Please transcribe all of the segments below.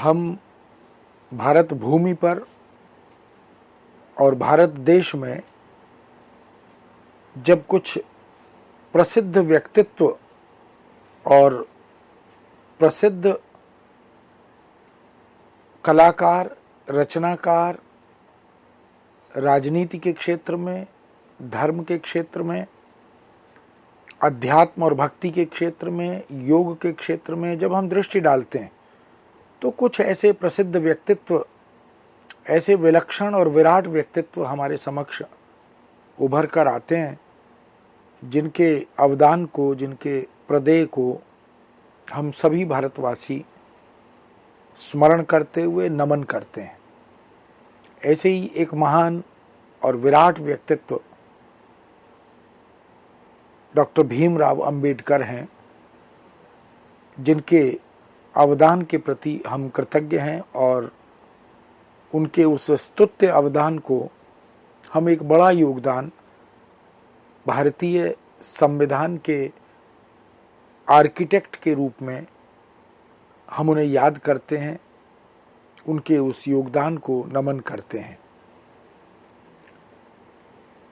हम भारत भूमि पर और भारत देश में जब कुछ प्रसिद्ध व्यक्तित्व और प्रसिद्ध कलाकार, रचनाकार, राजनीति के क्षेत्र में, धर्म के क्षेत्र में, अध्यात्म और भक्ति के क्षेत्र में, योग के क्षेत्र में जब हम दृष्टि डालते हैं तो कुछ ऐसे प्रसिद्ध व्यक्तित्व, ऐसे विलक्षण और विराट व्यक्तित्व हमारे समक्ष उभर कर आते हैं, जिनके अवदान को, जिनके प्रदेय को हम सभी भारतवासी स्मरण करते हुए नमन करते हैं। ऐसे ही एक महान और विराट व्यक्तित्व डॉक्टर भीमराव अंबेडकर हैं, जिनके अवदान के प्रति हम कृतज्ञ हैं और उनके उस स्तुत्य अवदान को हम एक बड़ा योगदान भारतीय संविधान के आर्किटेक्ट के रूप में हम उन्हें याद करते हैं, उनके उस योगदान को नमन करते हैं।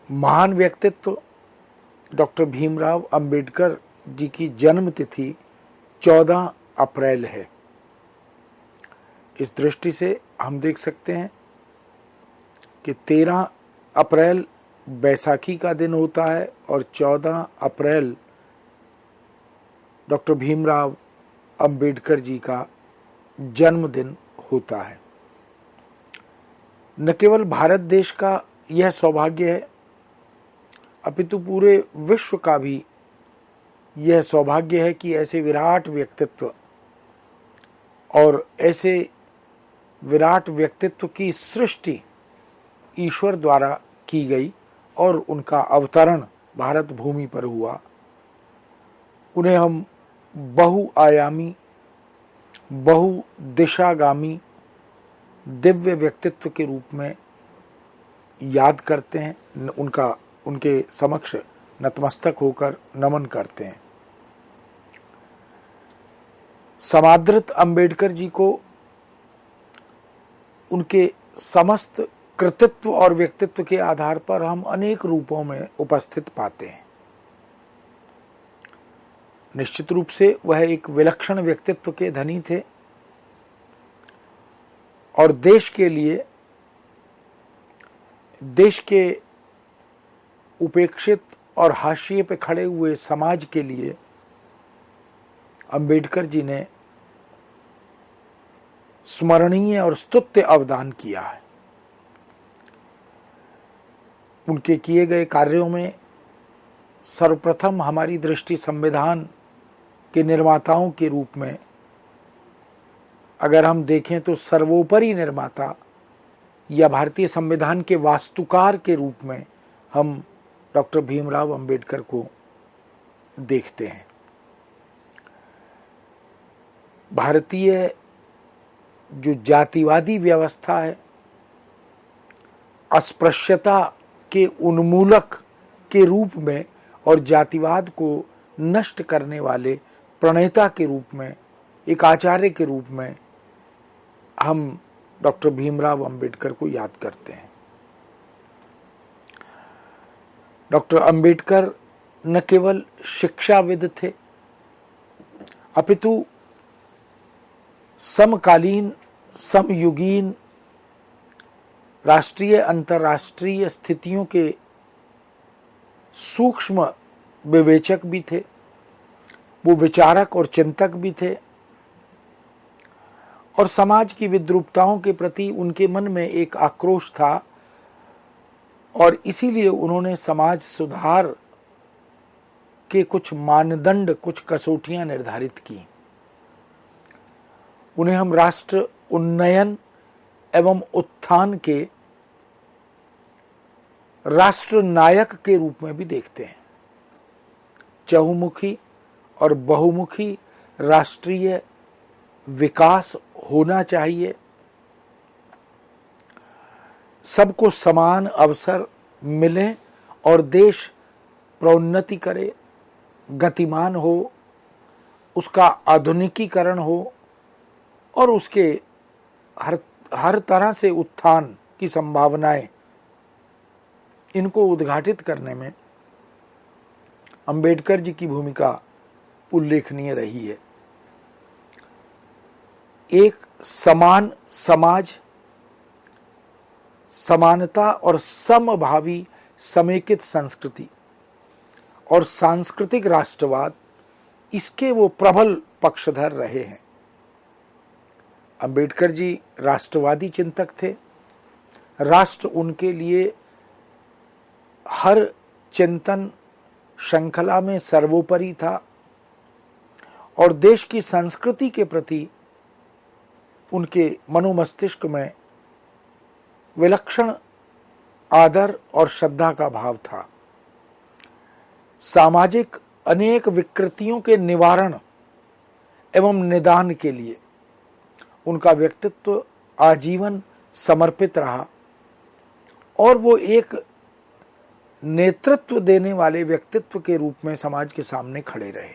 महान व्यक्तित्व डॉक्टर भीमराव अंबेडकर जी की जन्म तिथि 14 अप्रैल है। इस दृष्टि से हम देख सकते हैं कि 13 अप्रैल बैसाखी का दिन होता है और 14 अप्रैल डॉक्टर भीमराव अंबेडकर जी का जन्मदिन होता है। न केवल भारत देश का यह सौभाग्य है, अपितु पूरे विश्व का भी यह सौभाग्य है कि ऐसे विराट व्यक्तित्व और ऐसे विराट व्यक्तित्व की सृष्टि ईश्वर द्वारा की गई और उनका अवतरण भारत भूमि पर हुआ। उन्हें हम बहुआयामी, बहुदिशागामी दिव्य व्यक्तित्व के रूप में याद करते हैं, उनके समक्ष नतमस्तक होकर नमन करते हैं। समादृत अंबेडकर जी को उनके समस्त कृतित्व और व्यक्तित्व के आधार पर हम अनेक रूपों में उपस्थित पाते हैं। निश्चित रूप से वह एक विलक्षण व्यक्तित्व के धनी थे और देश के लिए, देश के उपेक्षित और हाशिए पे खड़े हुए समाज के लिए अंबेडकर जी ने स्मरणीय और स्तुत्य अवदान किया है। उनके किए गए कार्यों में सर्वप्रथम हमारी दृष्टि संविधान के निर्माताओं के रूप में अगर हम देखें तो सर्वोपरि निर्माता या भारतीय संविधान के वास्तुकार के रूप में हम डॉक्टर भीमराव अंबेडकर को देखते हैं। भारतीय जो जातिवादी व्यवस्था है, अस्पृश्यता के उन्मूलक के रूप में और जातिवाद को नष्ट करने वाले प्रणेता के रूप में, एक आचार्य के रूप में हम डॉक्टर भीमराव अंबेडकर को याद करते हैं। डॉक्टर अंबेडकर न केवल शिक्षाविद थे, अपितु समकालीन, समयुगीन, राष्ट्रीय अंतर्राष्ट्रीय स्थितियों के सूक्ष्म विवेचक भी थे। वो विचारक और चिंतक भी थे और समाज की विद्रूपताओं के प्रति उनके मन में एक आक्रोश था और इसीलिए उन्होंने समाज सुधार के कुछ मानदंड, कुछ कसौटियां निर्धारित की। उन्हें हम राष्ट्र उन्नयन एवं उत्थान के राष्ट्र नायक के रूप में भी देखते हैं। चहुमुखी और बहुमुखी राष्ट्रीय विकास होना चाहिए, सबको समान अवसर मिले और देश प्रोन्नति करे, गतिमान हो, उसका आधुनिकीकरण हो और उसके हर हर तरह से उत्थान की संभावनाएं, इनको उद्घाटित करने में अंबेडकर जी की भूमिका उल्लेखनीय रही है। एक समान समाज, समानता और समभावी समेकित संस्कृति और सांस्कृतिक राष्ट्रवाद, इसके वो प्रबल पक्षधर रहे हैं। अंबेडकर जी राष्ट्रवादी चिंतक थे। राष्ट्र उनके लिए हर चिंतन श्रृंखला में सर्वोपरि था और देश की संस्कृति के प्रति उनके मनोमस्तिष्क में विलक्षण आदर और श्रद्धा का भाव था। सामाजिक अनेक विकृतियों के निवारण एवं निदान के लिए उनका व्यक्तित्व आजीवन समर्पित रहा और वो एक नेतृत्व देने वाले व्यक्तित्व के रूप में समाज के सामने खड़े रहे।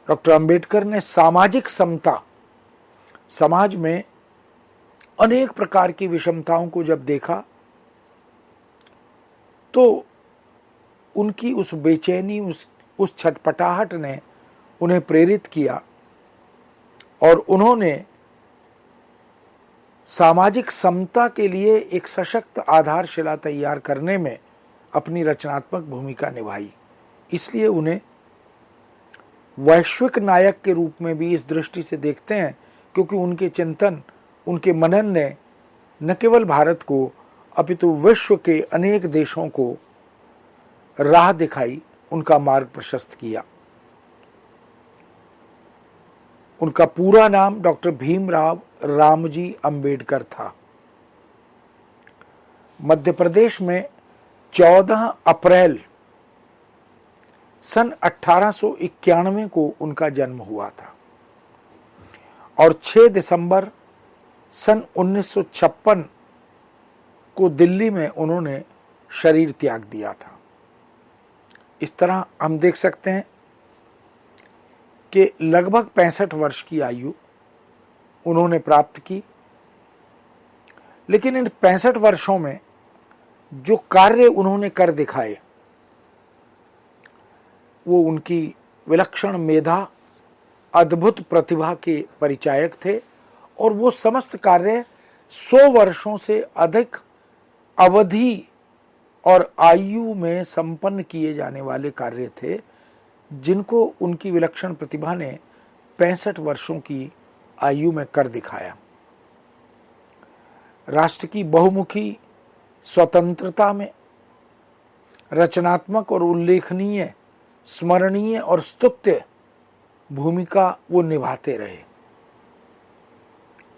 डॉक्टर अंबेडकर ने सामाजिक समता, समाज में अनेक प्रकार की विषमताओं को जब देखा तो उनकी उस बेचैनी, उस छटपटाहट ने उन्हें प्रेरित किया और उन्होंने सामाजिक समता के लिए एक सशक्त आधारशिला तैयार करने में अपनी रचनात्मक भूमिका निभाई। इसलिए उन्हें वैश्विक नायक के रूप में भी इस दृष्टि से देखते हैं, क्योंकि उनके चिंतन, उनके मनन ने न केवल भारत को अपितु विश्व के अनेक देशों को राह दिखाई, उनका मार्ग प्रशस्त किया। उनका पूरा नाम डॉक्टर भीमराव रामजी अंबेडकर था। मध्य प्रदेश में 14 अप्रैल सन 1891 को उनका जन्म हुआ था और 6 दिसंबर सन 1956 को दिल्ली में उन्होंने शरीर त्याग दिया था। इस तरह हम देख सकते हैं कि लगभग 65 वर्ष की आयु उन्होंने प्राप्त की, लेकिन इन 65 वर्षों में जो कार्य उन्होंने कर दिखाए वो उनकी विलक्षण मेधा, अद्भुत प्रतिभा के परिचायक थे और वो समस्त कार्य 100 वर्षों से अधिक अवधि और आयु में संपन्न किए जाने वाले कार्य थे, जिनको उनकी विलक्षण प्रतिभा ने 65 वर्षों की आयु में कर दिखाया। राष्ट्र की बहुमुखी स्वतंत्रता में रचनात्मक और उल्लेखनीय, स्मरणीय और स्तुत्य भूमिका वो निभाते रहे।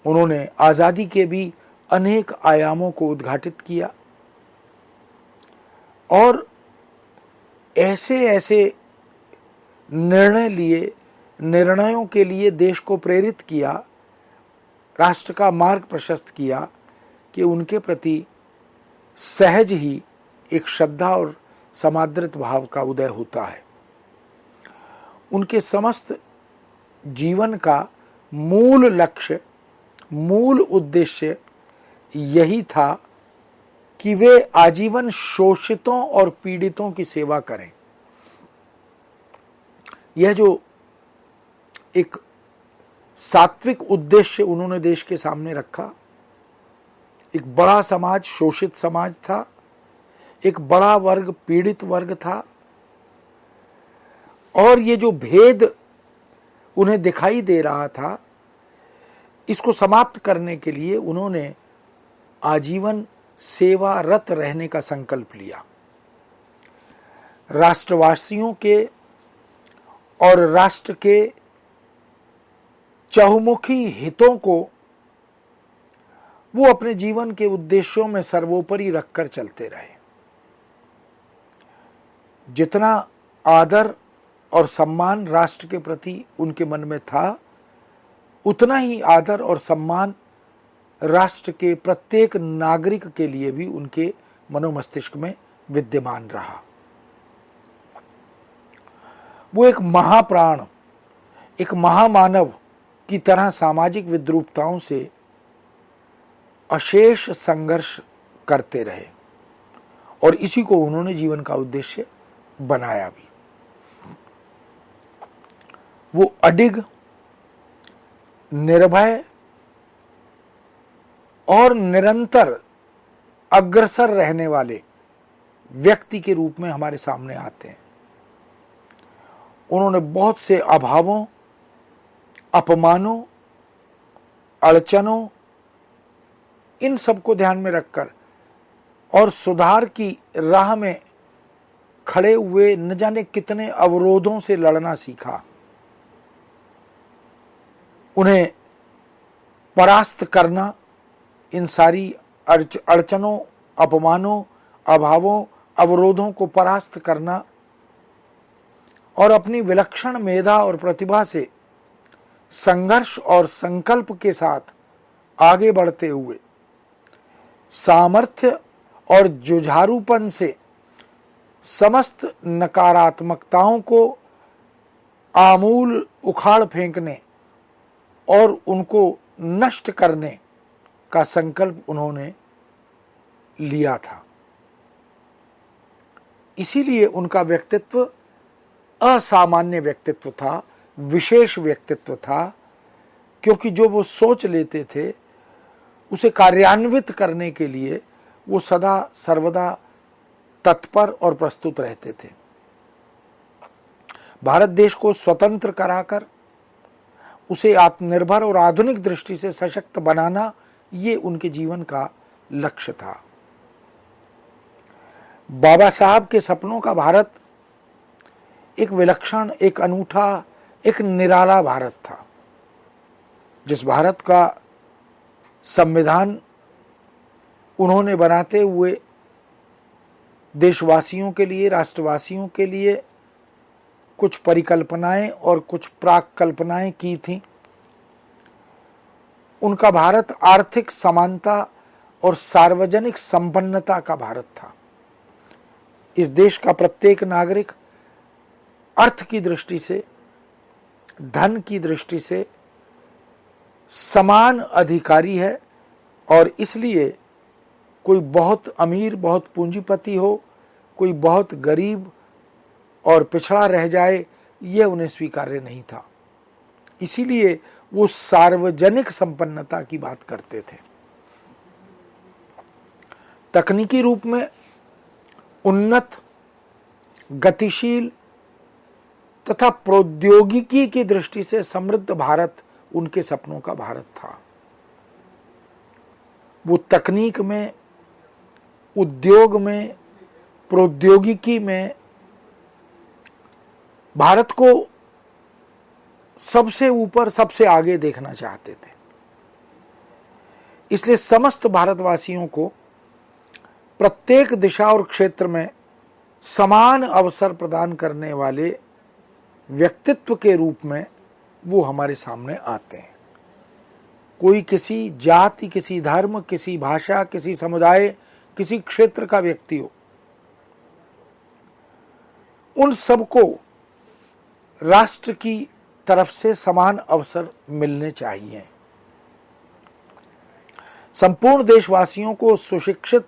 उन्होंने आजादी के भी अनेक आयामों को उद्घाटित किया और ऐसे ऐसे निर्णय लिए, निर्णयों के लिए देश को प्रेरित किया, राष्ट्र का मार्ग प्रशस्त किया कि उनके प्रति सहज ही एक श्रद्धा और समादृत भाव का उदय होता है। उनके समस्त जीवन का मूल लक्ष्य, मूल उद्देश्य यही था कि वे आजीवन शोषितों और पीड़ितों की सेवा करें। यह जो एक सात्विक उद्देश्य उन्होंने देश के सामने रखा, एक बड़ा समाज शोषित समाज था, एक बड़ा वर्ग पीड़ित वर्ग था और ये जो भेद उन्हें दिखाई दे रहा था, इसको समाप्त करने के लिए उन्होंने आजीवन सेवारत रहने का संकल्प लिया। राष्ट्रवासियों के और राष्ट्र के चहुमुखी हितों को वो अपने जीवन के उद्देश्यों में सर्वोपरि रखकर चलते रहे। जितना आदर और सम्मान राष्ट्र के प्रति उनके मन में था, उतना ही आदर और सम्मान राष्ट्र के प्रत्येक नागरिक के लिए भी उनके मनोमस्तिष्क में विद्यमान रहा। वो एक महाप्राण, एक महामानव की तरह सामाजिक विद्रूपताओं से अशेष संघर्ष करते रहे और इसी को उन्होंने जीवन का उद्देश्य बनाया भी। वो अडिग, निर्भय और निरंतर अग्रसर रहने वाले व्यक्ति के रूप में हमारे सामने आते हैं। उन्होंने बहुत से अभावों, अपमानों, अड़चनों, इन सब को ध्यान में रखकर और सुधार की राह में खड़े हुए न जाने कितने अवरोधों से लड़ना सीखा। उन्हें परास्त करना, इन सारी अड़चनों, अपमानों, अभावों, अवरोधों को परास्त करना और अपनी विलक्षण मेधा और प्रतिभा से संघर्ष और संकल्प के साथ आगे बढ़ते हुए सामर्थ्य और जुझारूपन से समस्त नकारात्मकताओं को आमूल उखाड़ फेंकने और उनको नष्ट करने का संकल्प उन्होंने लिया था। इसीलिए उनका व्यक्तित्व असामान्य व्यक्तित्व था, विशेष व्यक्तित्व था, क्योंकि जो वो सोच लेते थे उसे कार्यान्वित करने के लिए वो सदा सर्वदा तत्पर और प्रस्तुत रहते थे। भारत देश को स्वतंत्र कराकर उसे आत्मनिर्भर और आधुनिक दृष्टि से सशक्त बनाना, ये उनके जीवन का लक्ष्य था। बाबा साहब के सपनों का भारत एक विलक्षण, एक अनूठा, एक निराला भारत था, जिस भारत का संविधान उन्होंने बनाते हुए देशवासियों के लिए, राष्ट्रवासियों के लिए कुछ परिकल्पनाएं और कुछ प्राक कल्पनाएं की थीं। उनका भारत आर्थिक समानता और सार्वजनिक संपन्नता का भारत था। इस देश का प्रत्येक नागरिक अर्थ की दृष्टि से, धन की दृष्टि से समान अधिकारी है और इसलिए कोई बहुत अमीर, बहुत पूंजीपति हो, कोई बहुत गरीब और पिछड़ा रह जाए, यह उन्हें स्वीकार्य नहीं था। इसीलिए वो सार्वजनिक संपन्नता की बात करते थे। तकनीकी रूप में उन्नत, गतिशील तथा प्रौद्योगिकी की दृष्टि से समृद्ध भारत उनके सपनों का भारत था। वो तकनीक में, उद्योग में, प्रौद्योगिकी में भारत को सबसे ऊपर, सबसे आगे देखना चाहते थे। इसलिए समस्त भारतवासियों को प्रत्येक दिशा और क्षेत्र में समान अवसर प्रदान करने वाले व्यक्तित्व के रूप में वो हमारे सामने आते हैं। कोई किसी जाति, किसी धर्म, किसी भाषा, किसी समुदाय, किसी क्षेत्र का व्यक्ति हो, उन सबको राष्ट्र की तरफ से समान अवसर मिलने चाहिए। संपूर्ण देशवासियों को सुशिक्षित,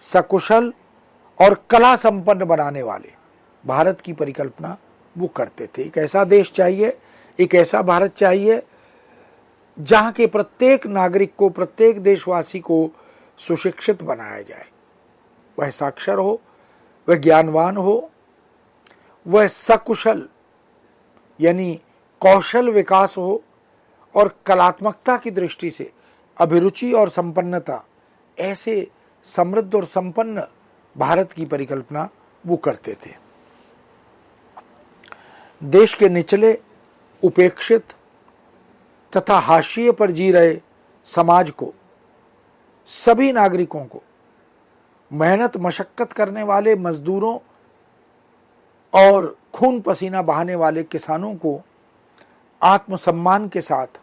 सकुशल और कला संपन्न बनाने वाले भारत की परिकल्पना वो करते थे। एक ऐसा देश चाहिए, एक ऐसा भारत चाहिए जहां के प्रत्येक नागरिक को, प्रत्येक देशवासी को सुशिक्षित बनाया जाए। वह साक्षर हो, वह ज्ञानवान हो, वह सकुशल यानी कौशल विकास हो और कलात्मकता की दृष्टि से अभिरुचि और संपन्नता, ऐसे समृद्ध और संपन्न भारत की परिकल्पना वो करते थे। देश के निचले, उपेक्षित तथा हाशिए पर जी रहे समाज को, सभी नागरिकों को, मेहनत मशक्कत करने वाले मजदूरों और खून पसीना बहाने वाले किसानों को आत्मसम्मान के साथ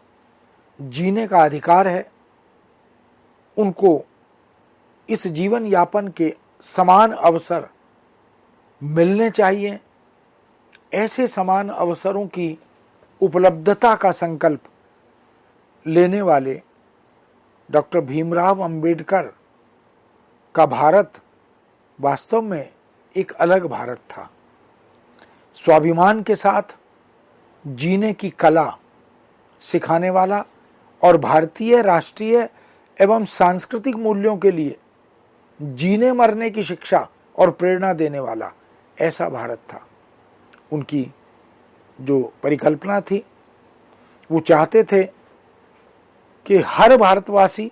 जीने का अधिकार है। उनको इस जीवन यापन के समान अवसर मिलने चाहिए। ऐसे समान अवसरों की उपलब्धता का संकल्प लेने वाले डॉक्टर भीमराव अंबेडकर का भारत वास्तव में एक अलग भारत था। स्वाभिमान के साथ जीने की कला सिखाने वाला और भारतीय राष्ट्रीय एवं सांस्कृतिक मूल्यों के लिए जीने मरने की शिक्षा और प्रेरणा देने वाला ऐसा भारत था। उनकी जो परिकल्पना थी, वो चाहते थे कि हर भारतवासी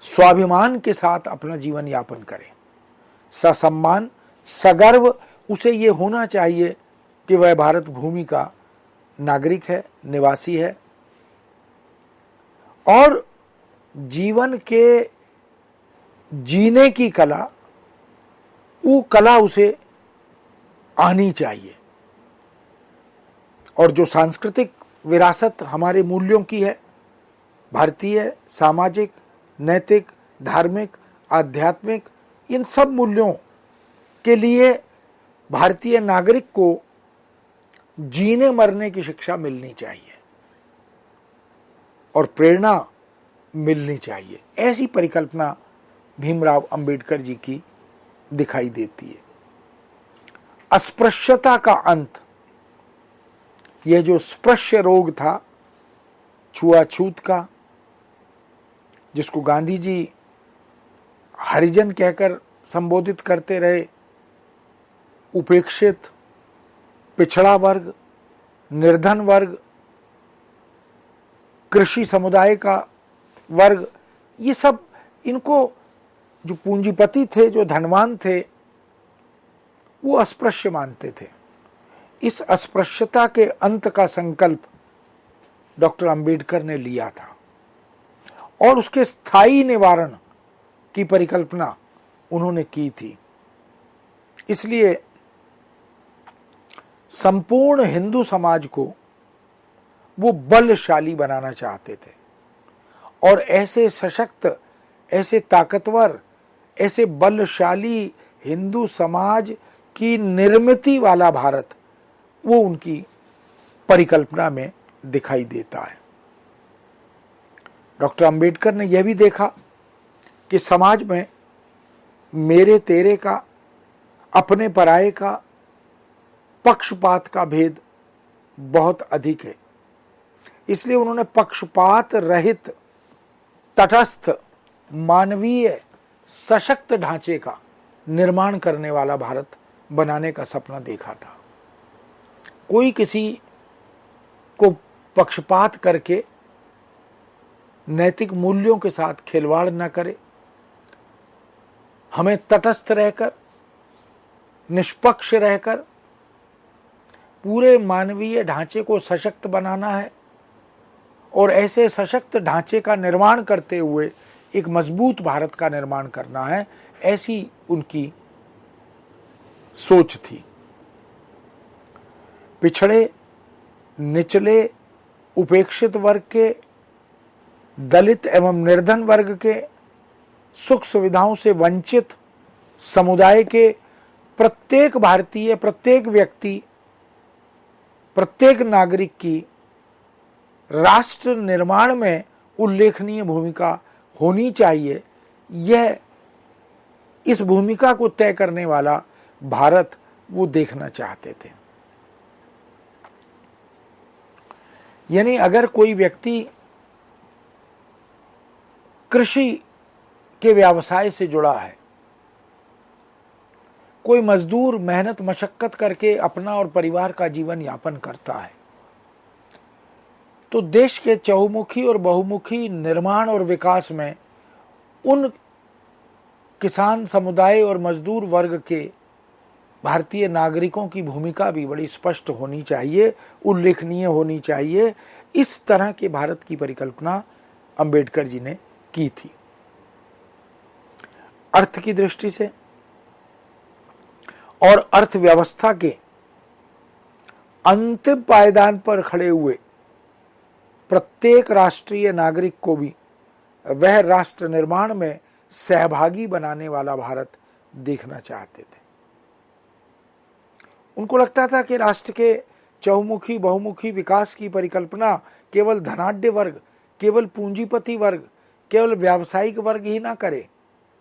स्वाभिमान के साथ अपना जीवन यापन करे, ससम्मान सगर्व उसे ये होना चाहिए कि वह भारत भूमि का नागरिक है, निवासी है और जीवन के जीने की कला, वो कला उसे आनी चाहिए। और जो सांस्कृतिक विरासत हमारे मूल्यों की है, भारतीय सामाजिक, नैतिक, धार्मिक, आध्यात्मिक, इन सब मूल्यों के लिए भारतीय नागरिक को जीने मरने की शिक्षा मिलनी चाहिए और प्रेरणा मिलनी चाहिए। ऐसी परिकल्पना भीमराव अंबेडकर जी की दिखाई देती है। अस्पृश्यता का अंत, यह जो स्पृश्य रोग था छुआछूत का, जिसको गांधी जी हरिजन कहकर संबोधित करते रहे, उपेक्षित, पिछड़ा वर्ग, निर्धन वर्ग, कृषि समुदाय का वर्ग, ये सब, इनको जो पूंजीपति थे, जो धनवान थे, वो अस्पृश्य मानते थे। इस अस्पृश्यता के अंत का संकल्प डॉक्टर अंबेडकर ने लिया था और उसके स्थायी निवारण की परिकल्पना उन्होंने की थी। इसलिए संपूर्ण हिंदू समाज को वो बलशाली बनाना चाहते थे और ऐसे सशक्त, ऐसे ताकतवर, ऐसे बलशाली हिंदू समाज की निर्मिति वाला भारत, वो उनकी परिकल्पना में दिखाई देता है। डॉक्टर अंबेडकर ने यह भी देखा कि समाज में मेरे तेरे का, अपने पराये का, पक्षपात का भेद बहुत अधिक है। इसलिए उन्होंने पक्षपात रहित, तटस्थ, मानवीय, सशक्त ढांचे का निर्माण करने वाला भारत बनाने का सपना देखा था। कोई किसी को पक्षपात करके नैतिक मूल्यों के साथ खिलवाड़ न करे। हमें तटस्थ रहकर, निष्पक्ष रहकर पूरे मानवीय ढांचे को सशक्त बनाना है और ऐसे सशक्त ढांचे का निर्माण करते हुए एक मजबूत भारत का निर्माण करना है, ऐसी उनकी सोच थी। पिछड़े, निचले, उपेक्षित वर्ग के, दलित एवं निर्धन वर्ग के, सुख सुविधाओं से वंचित समुदाय के प्रत्येक भारतीय, प्रत्येक व्यक्ति, प्रत्येक नागरिक की राष्ट्र निर्माण में उल्लेखनीय भूमिका होनी चाहिए। यह, इस भूमिका को तय करने वाला भारत वो देखना चाहते थे। यानी अगर कोई व्यक्ति कृषि के व्यवसाय से जुड़ा है, कोई मजदूर मेहनत मशक्कत करके अपना और परिवार का जीवन यापन करता है, तो देश के चहुमुखी और बहुमुखी निर्माण और विकास में उन किसान समुदाय और मजदूर वर्ग के भारतीय नागरिकों की भूमिका भी बड़ी स्पष्ट होनी चाहिए, उल्लेखनीय होनी चाहिए। इस तरह के भारत की परिकल्पना अंबेडकर जी ने की थी। अर्थ की दृष्टि से और अर्थव्यवस्था के अंतिम पायदान पर खड़े हुए प्रत्येक राष्ट्रीय नागरिक को भी वह राष्ट्र निर्माण में सहभागी बनाने वाला भारत देखना चाहते थे। उनको लगता था कि राष्ट्र के चहुमुखी बहुमुखी विकास की परिकल्पना केवल धनाढ्य वर्ग, केवल पूंजीपति वर्ग, केवल व्यावसायिक वर्ग ही ना करे,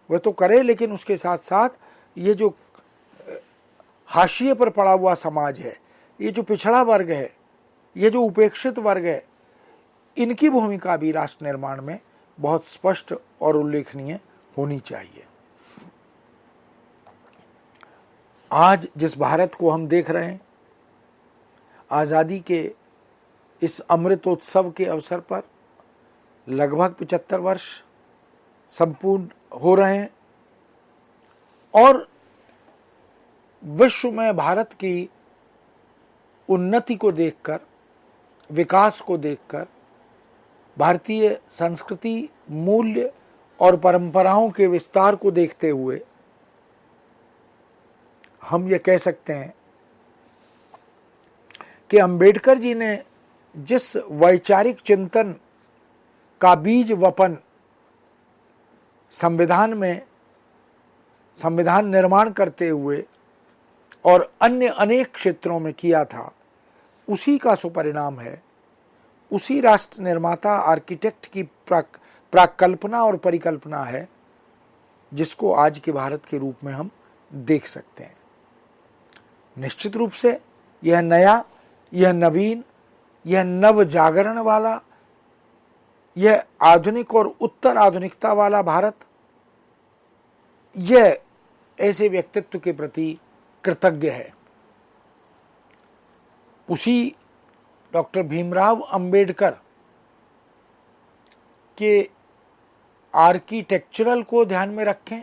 वह तो करे, लेकिन उसके साथ साथ ये जो हाशिए पर पड़ा हुआ समाज है, ये जो पिछड़ा वर्ग है, ये जो उपेक्षित वर्ग है, इनकी भूमिका भी राष्ट्र निर्माण में बहुत स्पष्ट और उल्लेखनीय होनी चाहिए। आज जिस भारत को हम देख रहे हैं, आज़ादी के इस अमृतोत्सव के अवसर पर लगभग 75 वर्ष संपूर्ण हो रहे हैं और विश्व में भारत की उन्नति को देखकर, विकास को देखकर, भारतीय संस्कृति, मूल्य और परंपराओं के विस्तार को देखते हुए हम ये कह सकते हैं कि अंबेडकर जी ने जिस वैचारिक चिंतन का बीज वपन संविधान में, संविधान निर्माण करते हुए और अन्य अनेक क्षेत्रों में किया था, उसी का सुपरिणाम है, उसी राष्ट्र निर्माता आर्किटेक्ट की प्राकल्पना और परिकल्पना है जिसको आज के भारत के रूप में हम देख सकते हैं। निश्चित रूप से यह नया, यह नवीन, यह नव जागरण वाला, यह आधुनिक और उत्तर आधुनिकता वाला भारत, यह ऐसे व्यक्तित्व के प्रति कृतज्ञ है। उसी डॉक्टर भीमराव अंबेडकर के आर्किटेक्चरल को ध्यान में रखें,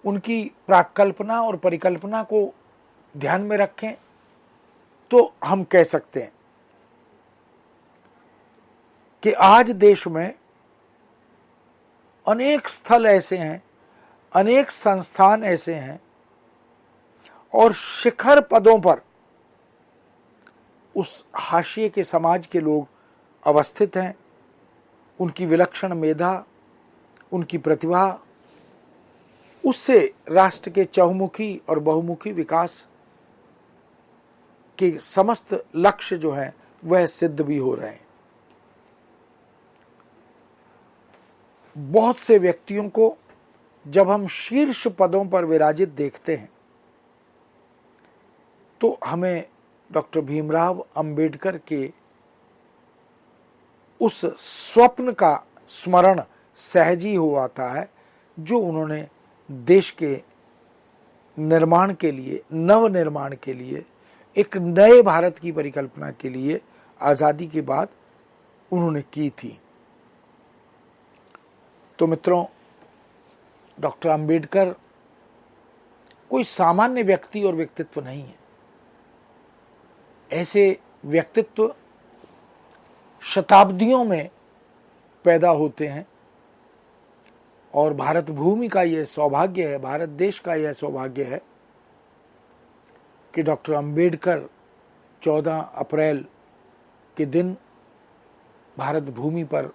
उनकी प्राकल्पना और परिकल्पना को ध्यान में रखें, तो हम कह सकते हैं कि आज देश में अनेक स्थल ऐसे हैं, अनेक संस्थान ऐसे हैं और शिखर पदों पर उस हाशिए के समाज के लोग अवस्थित हैं। उनकी विलक्षण मेधा, उनकी प्रतिभा, उससे राष्ट्र के चहुमुखी और बहुमुखी विकास के समस्त लक्ष्य जो हैं वह सिद्ध भी हो रहे हैं। बहुत से व्यक्तियों को जब हम शीर्ष पदों पर विराजित देखते हैं तो हमें डॉक्टर भीमराव अंबेडकर के उस स्वप्न का स्मरण सहज ही हो आता है जो उन्होंने देश के निर्माण के लिए, नव निर्माण के लिए, एक नए भारत की परिकल्पना के लिए आज़ादी के बाद उन्होंने की थी। तो मित्रों, डॉक्टर अंबेडकर कोई सामान्य व्यक्ति और व्यक्तित्व नहीं है। ऐसे व्यक्तित्व शताब्दियों में पैदा होते हैं और भारत भूमि का यह सौभाग्य है, भारत देश का यह सौभाग्य है कि डॉक्टर अंबेडकर 14 अप्रैल के दिन भारत भूमि पर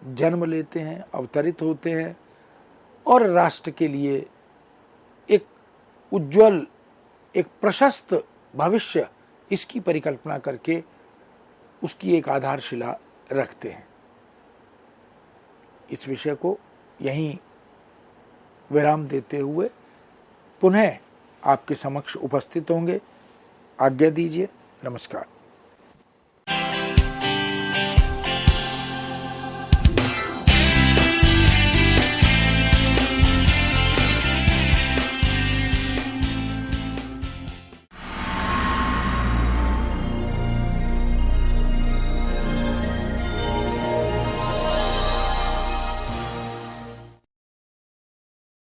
जन्म लेते हैं, अवतरित होते हैं और राष्ट्र के लिए एक उज्जवल, एक प्रशस्त भविष्य, इसकी परिकल्पना करके उसकी एक आधारशिला रखते हैं। इस विषय को यहीं विराम देते हुए पुनः आपके समक्ष उपस्थित होंगे। आज्ञा दीजिए। नमस्कार।